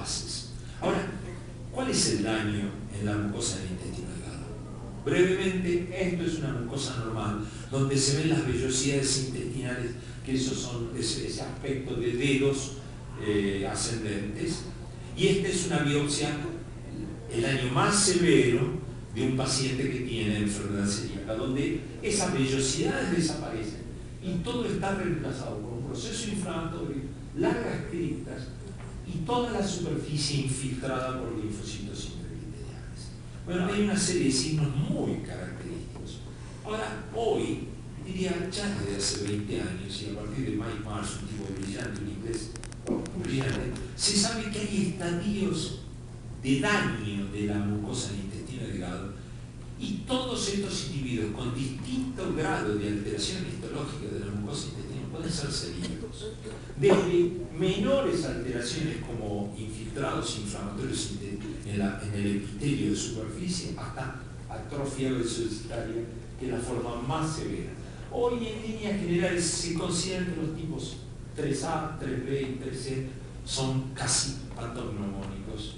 bases. Ahora, ¿cuál es el daño en la mucosa del intestino delgado? Brevemente, esto es una mucosa normal, donde se ven las vellosidades intestinales, que esos son ese aspecto de dedos ascendentes, y esta es una biopsia, el daño más severo de un paciente que tiene enfermedad celíaca, donde esas vellosidades desaparecen y todo está reemplazado por un proceso inflamatorio, largas criptas y toda la superficie infiltrada por linfocitos intraepiteliales. Bueno, hay una serie de signos muy característicos. Ahora, hoy, diría ya desde hace 20 años, y a partir de Mike Marsh, un tipo brillante, un inglés brillante, se sabe que hay estadios de daño de la mucosa del intestino delgado, y todos estos individuos con distinto grado de alteración histológica de la mucosa intestinal pueden ser celíacos. Desde menores alteraciones como infiltrados inflamatorios en el epitelio de superficie hasta atrofia velocitaria, que es la forma más severa. Hoy en líneas generales se consideran que los tipos 3A, 3B y 3C son casi patognomónicos.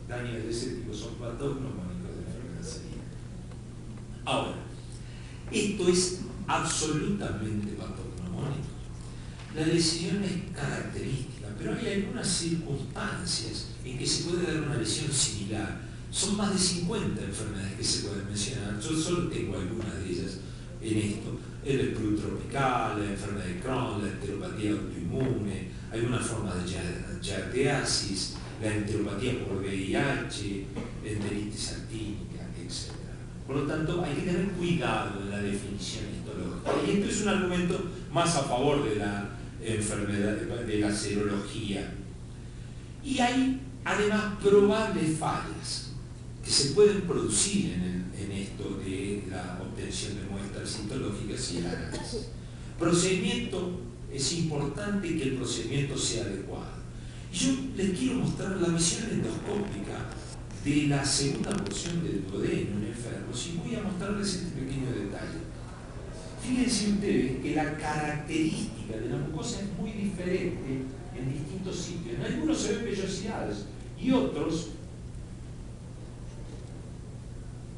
Daños de ese tipo son patognomónicos de enfermedad celíaca. Ahora, esto es absolutamente patognomónico. La lesión es característica, pero hay algunas circunstancias en que se puede dar una lesión similar. Son más de 50 enfermedades que se pueden mencionar. Yo solo tengo algunas de ellas en esto. El plutropical, la enfermedad de Crohn, la enteropatía autoinmune, algunas formas de giardiasis, la enteropatía por VIH, enteritis actínica, etc. Por lo tanto, hay que tener cuidado en la definición histológica. Y esto es un argumento más a favor de la enfermedad, de la serología. Y hay, además, probables fallas que se pueden producir en esto de la obtención de muestras histológicas y el análisis. Procedimiento, es importante que el procedimiento sea adecuado. Yo les quiero mostrar la visión endoscópica de la segunda porción del duodeno en enfermos y voy a mostrarles este pequeño detalle. Fíjense ustedes que la característica de la mucosa es muy diferente en distintos sitios. En algunos se ven vellosidades y otros,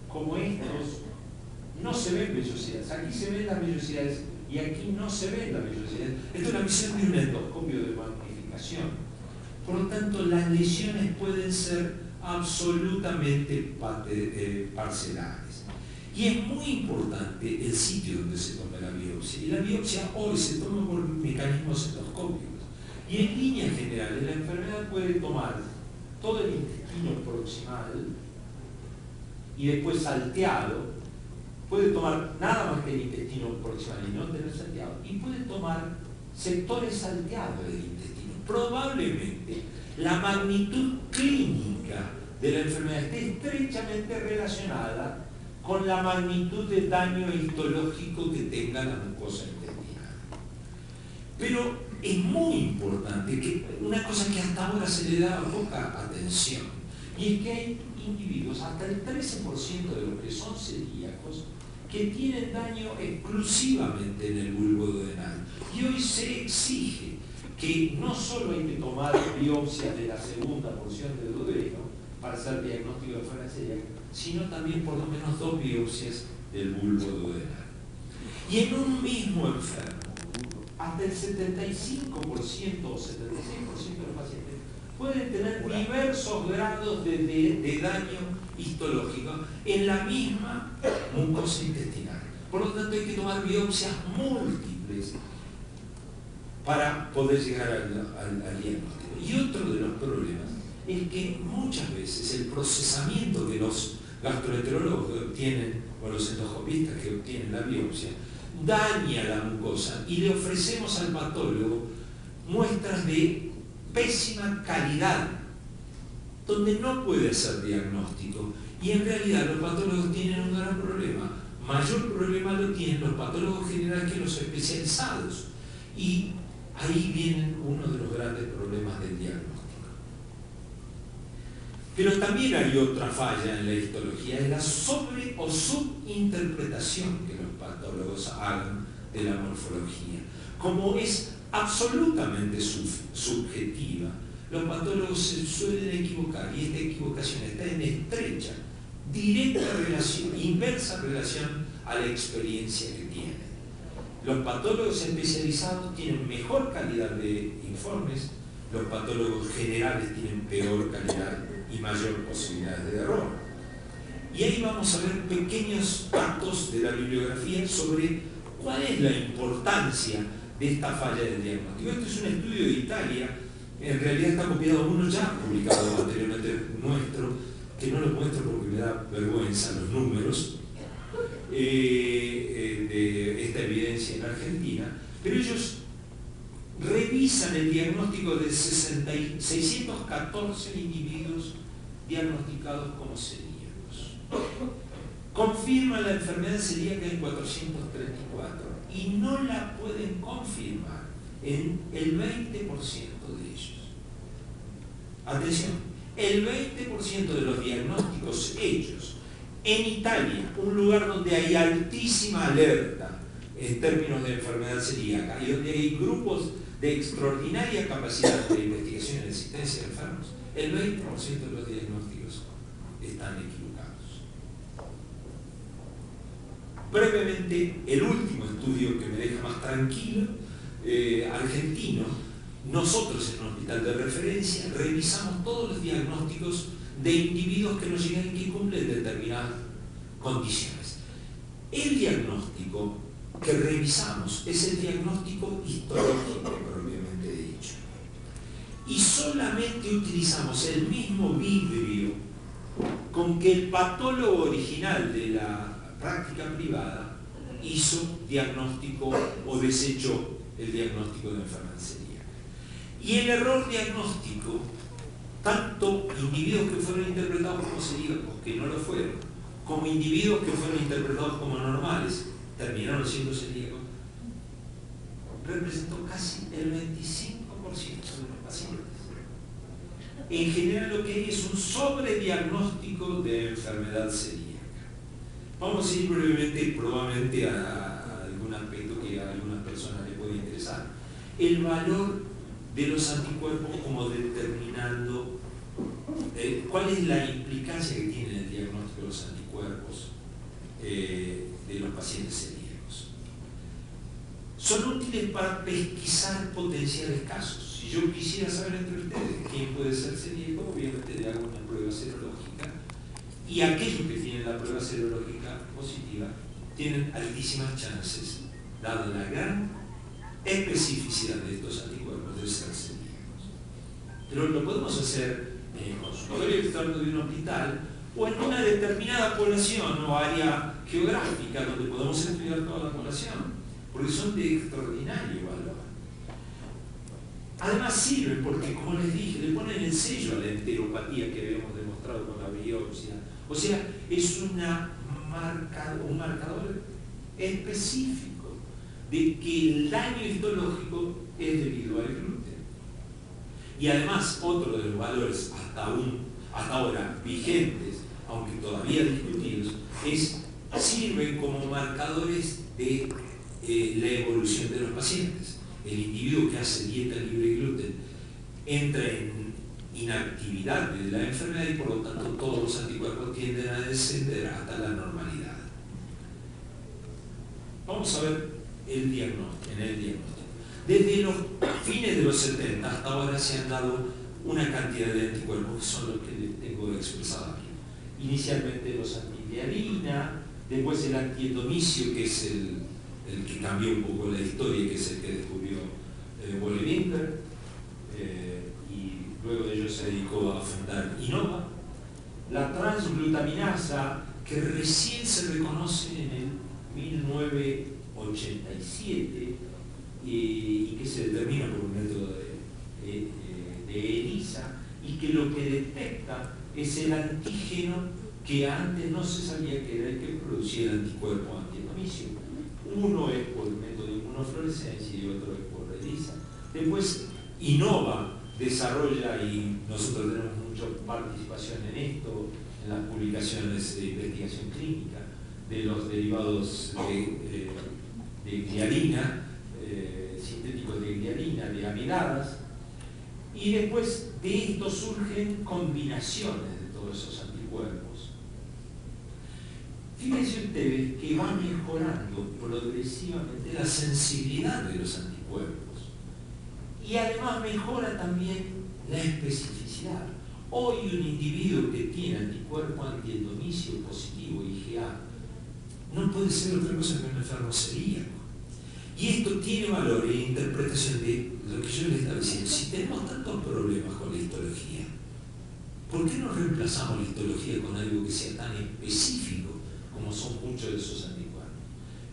como estos, no se ven vellosidades. Aquí se ven las vellosidades y aquí no se ven las vellosidades. Esto es la visión de un endoscopio de magnificación. Por lo tanto, las lesiones pueden ser absolutamente parcelares. Y es muy importante el sitio donde se toma la biopsia. Y la biopsia hoy se toma por mecanismos endoscópicos. Y en líneas generales, la enfermedad puede tomar todo el intestino proximal y después salteado. Puede tomar nada más que el intestino proximal y no tener salteado. Y puede tomar sectores salteados del intestino. Probablemente la magnitud clínica de la enfermedad esté estrechamente relacionada con la magnitud de daño histológico que tenga la mucosa intestinal. Pero es muy importante que una cosa que hasta ahora se le da poca atención, y es que hay individuos, hasta el 13% de los que son celíacos, que tienen daño exclusivamente en el bulbo duodenal. Y hoy se exige que no solo hay que tomar biopsias de la segunda porción del duodeno para hacer diagnóstico de enfermedad celíaca, sino también por lo menos 2 biopsias del bulbo duodenal. Y en un mismo enfermo, hasta el 75% o 76% de los pacientes pueden tener diversos grados de daño histológico en la misma mucosa intestinal. Por lo tanto, hay que tomar biopsias múltiples para poder llegar al diagnóstico. Y otro de los problemas es que muchas veces el procesamiento que los gastroenterólogos que obtienen, o los endoscopistas que obtienen la biopsia, daña la mucosa y le ofrecemos al patólogo muestras de pésima calidad, donde no puede hacer diagnóstico. Y en realidad los patólogos tienen un gran problema. Mayor problema lo tienen los patólogos generales que los especializados. Y ahí viene uno de los grandes problemas del diagnóstico. Pero también hay otra falla en la histología, es la sobre o subinterpretación que los patólogos hagan de la morfología. Como es absolutamente subjetiva, los patólogos se suelen equivocar y esta equivocación está en estrecha, directa relación, inversa relación a la experiencia que tienen. Los patólogos especializados tienen mejor calidad de informes, los patólogos generales tienen peor calidad y mayor posibilidad de error. Y ahí vamos a ver pequeños datos de la bibliografía sobre cuál es la importancia de esta falla del diagnóstico. Este es un estudio de Italia, en realidad está copiado uno ya publicado anteriormente nuestro, que no lo muestro porque me da vergüenza los números de esta evidencia en Argentina, pero ellos revisan el diagnóstico de 614 individuos diagnosticados como celíacos. Confirman la enfermedad celíaca en 434 y no la pueden confirmar en el 20% de ellos. Atención, el 20% de los diagnósticos hechos en Italia, un lugar donde hay altísima alerta en términos de enfermedad celíaca y donde hay grupos de extraordinaria capacidad de investigación y de asistencia de enfermos, el 20% de los diagnósticos están equivocados. Brevemente, el último estudio que me deja más tranquilo, argentino, nosotros en un hospital de referencia revisamos todos los diagnósticos de individuos que nos llegan y que cumplen determinadas condiciones. El diagnóstico que revisamos es el diagnóstico histológico propiamente dicho. Y solamente utilizamos el mismo vidrio con que el patólogo original de la práctica privada hizo diagnóstico o desechó el diagnóstico de enfermedad celíaca. Y el error diagnóstico, tanto individuos que fueron interpretados como celíacos, que no lo fueron, como individuos que fueron interpretados como normales, terminaron siendo celíacos, representó casi el 25% de los pacientes. En general lo que hay es un sobrediagnóstico de enfermedad celíaca. Vamos a ir brevemente, probablemente, a algún aspecto que a algunas personas les puede interesar. El valor de los anticuerpos como determinando cuál es la implicancia que tiene el diagnóstico de los anticuerpos de los pacientes celíacos. Son útiles para pesquisar potenciales casos. Si yo quisiera saber entre ustedes quién puede ser celíaco, obviamente le hago una prueba serológica, y aquellos que tienen la prueba serológica positiva tienen altísimas chances, dada la gran especificidad de estos anticuerpos, de ser celíacos. Pero lo podemos hacer en el consultorio externo de un hospital o en una determinada población o área geográfica donde podemos estudiar toda la población, porque son de extraordinario valor. Además sirven porque, como les dije, le ponen el sello a la enteropatía que habíamos demostrado con la biopsia. O sea, es un marcador específico de que el daño histológico es debido al gluten. Y además, otro de los valores hasta ahora vigentes, aunque todavía discutidos, sirven como marcadores de la evolución de los pacientes. El individuo que hace dieta libre de gluten entra en inactividad de la enfermedad y por lo tanto todos los anticuerpos tienden a descender hasta la normalidad. Vamos a ver el diagnóstico. Desde los fines de los 70 hasta ahora se han dado una cantidad de anticuerpos que son los que les tengo expresado aquí. Inicialmente los antigliadina, después el antiendomicio, que es el que cambió un poco la historia, que es el que descubrió Bolle-Wimber, y luego de ello se dedicó a fundar Innova. La transglutaminasa, que recién se reconoce en el 1987 y que se determina por un método de ELISA, y que lo que detecta es el antígeno que antes no se sabía que era el que producía el anticuerpo antiendomicio. Uno es por el método de inmunofluorescencia y otro es por ELISA. Después Innova desarrolla, y nosotros tenemos mucha participación en esto, en las publicaciones de investigación clínica de los derivados de gliadina, sintéticos de gliadina, de amiladas, Y después de esto surgen combinaciones de todos esos anticuerpos. Fíjense ustedes que va mejorando progresivamente la sensibilidad de los anticuerpos. Y además mejora también la especificidad. Hoy un individuo que tiene anticuerpo antiendomicio positivo IgA no puede ser otra cosa que un enfermo celíaco. Y esto tiene valor en interpretación de lo que yo les estaba diciendo. Si tenemos tantos problemas con la histología, ¿por qué no reemplazamos la histología con algo que sea tan específico como son muchos de esos anticuerpos?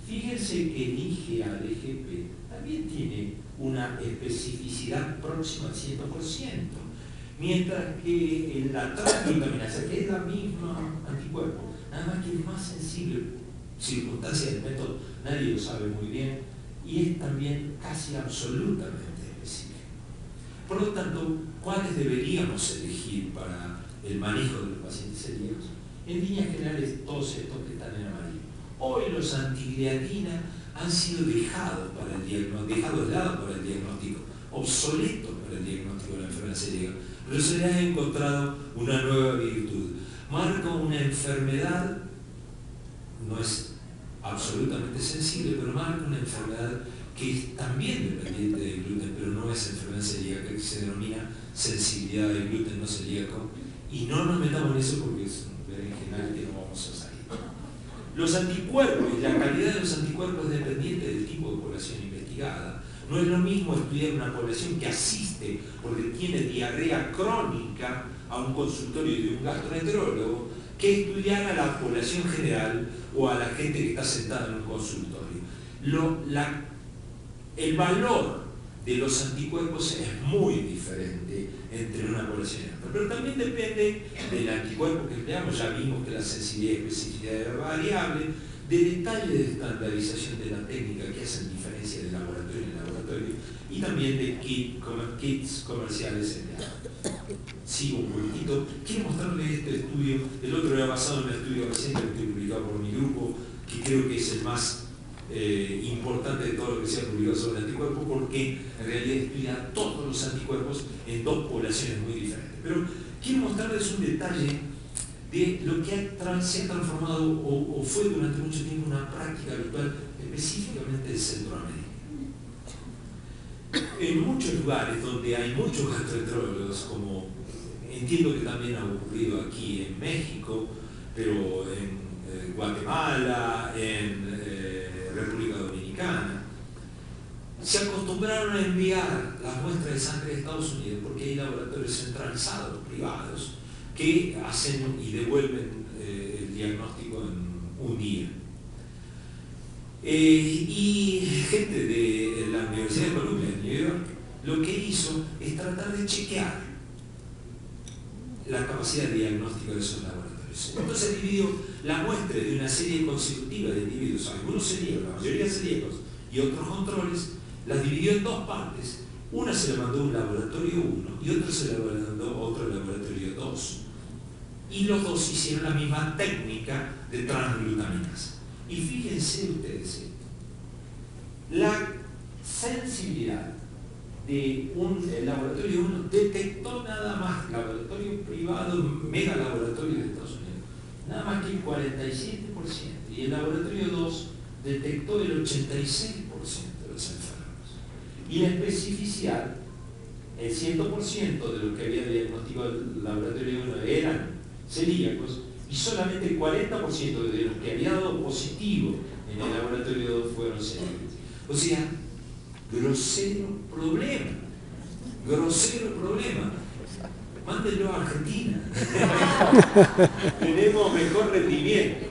Fíjense que el IgA de GP también tiene una especificidad próxima al 100%, mientras que en la transglutaminasa, que es la misma anticuerpo, nada más que es más sensible, circunstancias del método, nadie lo sabe muy bien, y es también casi absolutamente específico. Por lo tanto, ¿cuáles deberíamos elegir para el manejo de los pacientes celíacos? En líneas generales, todos estos que están en amarillo. Hoy los antigliadina han sido dejados para el diagnóstico, dejados de lado para el diagnóstico, obsoletos para el diagnóstico de la enfermedad celíaca, pero se le ha encontrado una nueva virtud. Marca una enfermedad, no es absolutamente sensible, pero marca una enfermedad que es también dependiente del gluten, pero no es enfermedad celíaca, que se denomina sensibilidad del gluten no celíaco, y no nos metamos en eso porque es un berenjenal que no vamos a salir. Los anticuerpos y la calidad de los anticuerpos es dependiente del tipo de población investigada. No es lo mismo estudiar una población que asiste porque tiene diarrea crónica a un consultorio de un gastroenterólogo que estudiar a la población general o a la gente que está sentada en un consultorio. El valor de los anticuerpos es muy diferente entre una población y otra, pero también depende del anticuerpo que empleamos. Ya vimos que la sensibilidad y especificidad es variable, de detalles de estandarización de la técnica que hacen diferencia de laboratorio en laboratorio, y también de kits comerciales empleados. Sigo un poquitito. Quiero mostrarles este estudio. El otro era basado en un estudio reciente que publicado por mi grupo, que creo que es el más importante de todo lo que se ha publicado sobre el anticuerpo, porque en realidad estudia todos los anticuerpos en dos poblaciones muy diferentes. Pero quiero mostrarles un detalle de lo que se ha transformado o fue durante mucho tiempo una práctica habitual, específicamente en Centroamérica. En muchos lugares donde hay muchos gastroenterólogos, como entiendo que también ha ocurrido aquí en México, pero en Guatemala, en República Dominicana, se acostumbraron a enviar las muestras de sangre de Estados Unidos porque hay laboratorios centralizados, privados, que hacen y devuelven el diagnóstico en un día. Y gente de la Universidad de Columbia en New York lo que hizo es tratar de chequear la capacidad de diagnóstico de esos laboratorios. Entonces dividió la muestra de una serie consecutiva de individuos, algunos celíacos, la mayoría celíacos y otros controles, las dividió en dos partes. Una se la mandó a un laboratorio 1 y otra se la mandó a otro laboratorio 2. Y los dos hicieron la misma técnica de transglutaminasa. Y fíjense ustedes, la sensibilidad de el laboratorio 1 detectó nada más, laboratorio privado, mega laboratorio de Estados Unidos, nada más que el 47%, y el laboratorio 2 detectó el 86% de los enfermos. Y la especificidad, el 100% de los que había diagnosticado el laboratorio 1 eran celíacos, y solamente el 40% de los que había dado positivo en el laboratorio 2 fueron celíacos. O sea, grosero problema. Grosero problema. Mándenlo a Argentina. Tenemos mejor rendimiento.